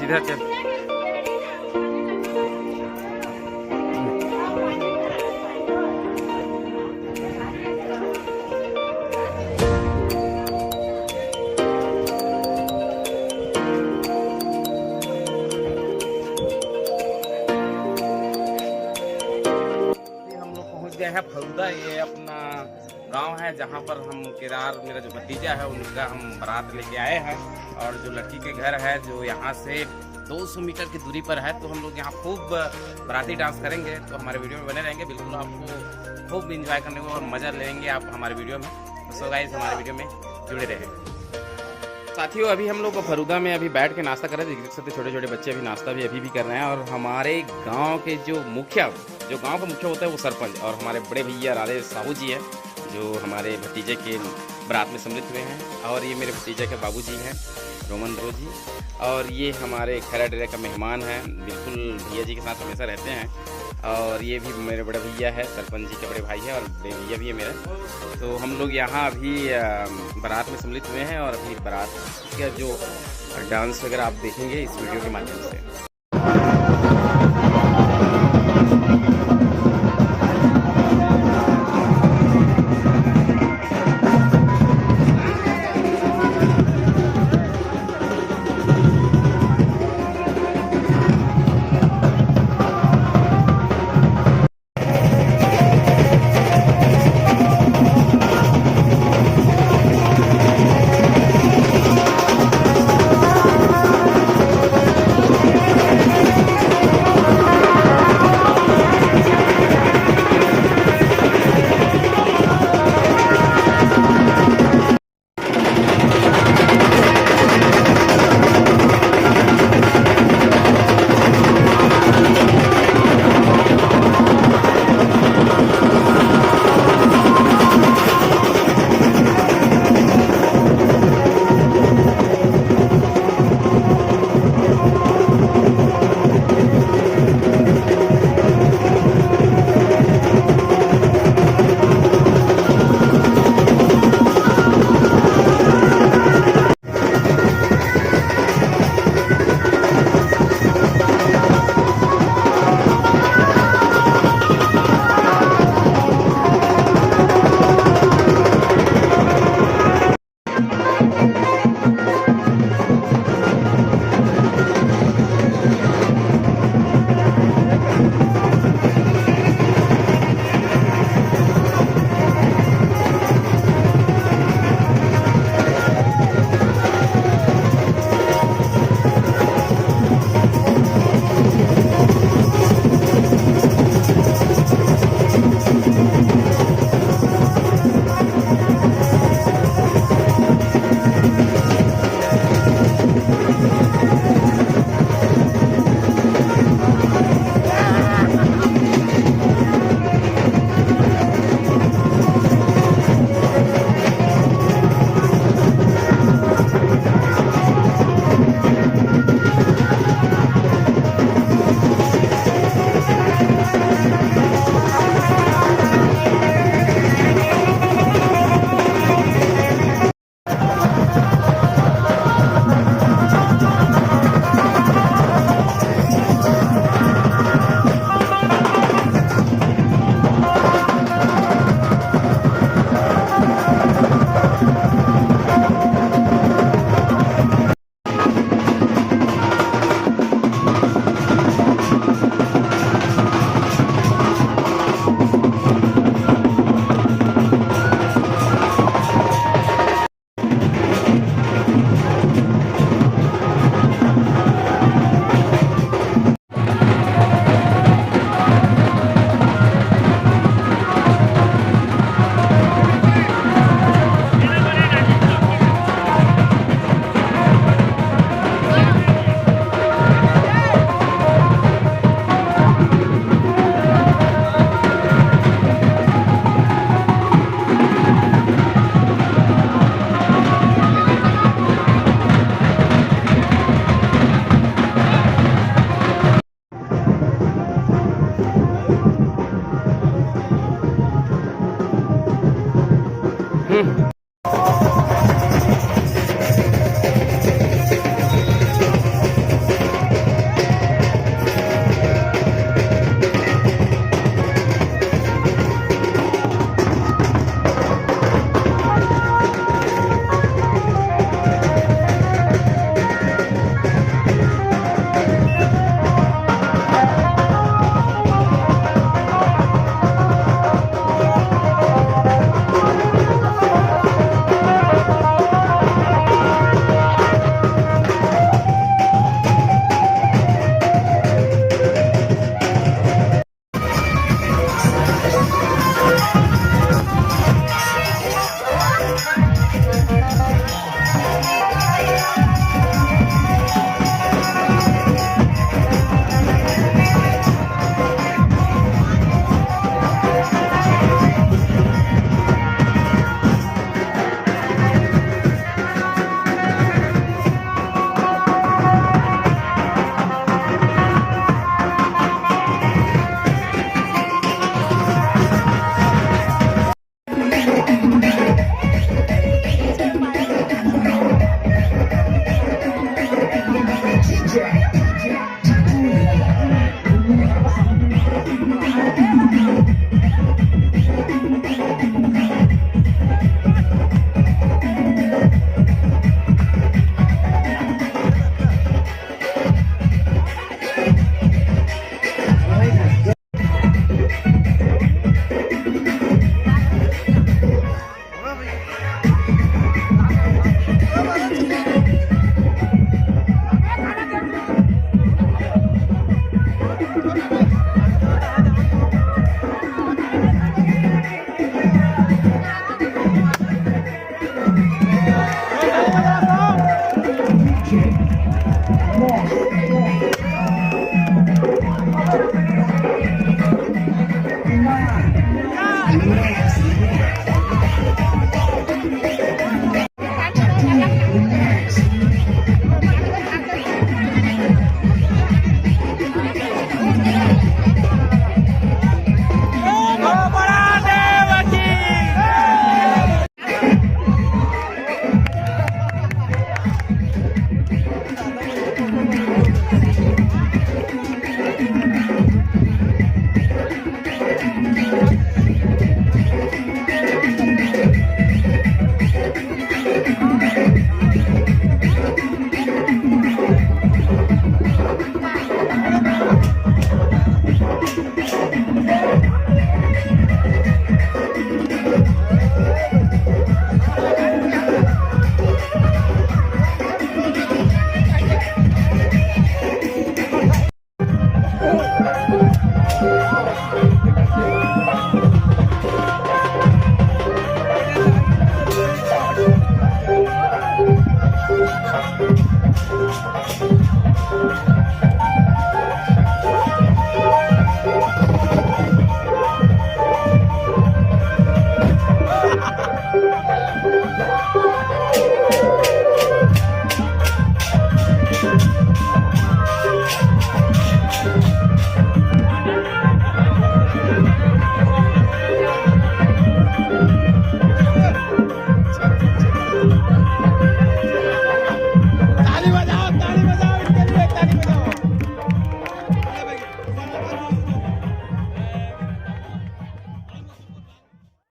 इधर चल। हम लोग पहुंच गए हैं फलूदा। ये अपना गांव है जहां पर हम केदार, मेरा जो भतीजा है उनका हम बारात लेके आए हैं। और जो लड़की के घर है जो यहाँ से 200 मीटर की दूरी पर है, तो हम लोग यहाँ खूब बाराती डांस करेंगे। तो हमारे वीडियो में बने रहेंगे, बिल्कुल आपको खूब इंजॉय करने को और मज़ा लेंगे आप हमारे वीडियो में। सो गाइस हमारे वीडियो में जुड़े रहें। साथियों अभी हम लोग फलूदा में अभी बैठ के नाश्ता कर रहे थे, देख सकते छोटे छोटे बच्चे अभी नाश्ता भी अभी भी कर रहे हैं। और हमारे गांव के जो मुखिया, जो गांव का मुखिया होता है वो सरपंच, और हमारे बड़े भैया राधे साहू जी हैं जो हमारे भतीजे के बारात में सम्मिलित हुए हैं। और ये मेरे भतीजे के बाबूजी हैं रोमन ध्रुव जी। और ये हमारे खैरा डेरे का मेहमान हैं, बिल्कुल भैया जी के साथ हमेशा रहते हैं। और ये भी मेरे बड़े भैया है, सरपंच जी के बड़े भाई हैं, और बड़े भैया भी है मेरे। तो हम लोग यहाँ अभी बारात में सम्मिलित हुए हैं। और अभी बारात का जो डांस वगैरह आप देखेंगे इस वीडियो के माध्यम से।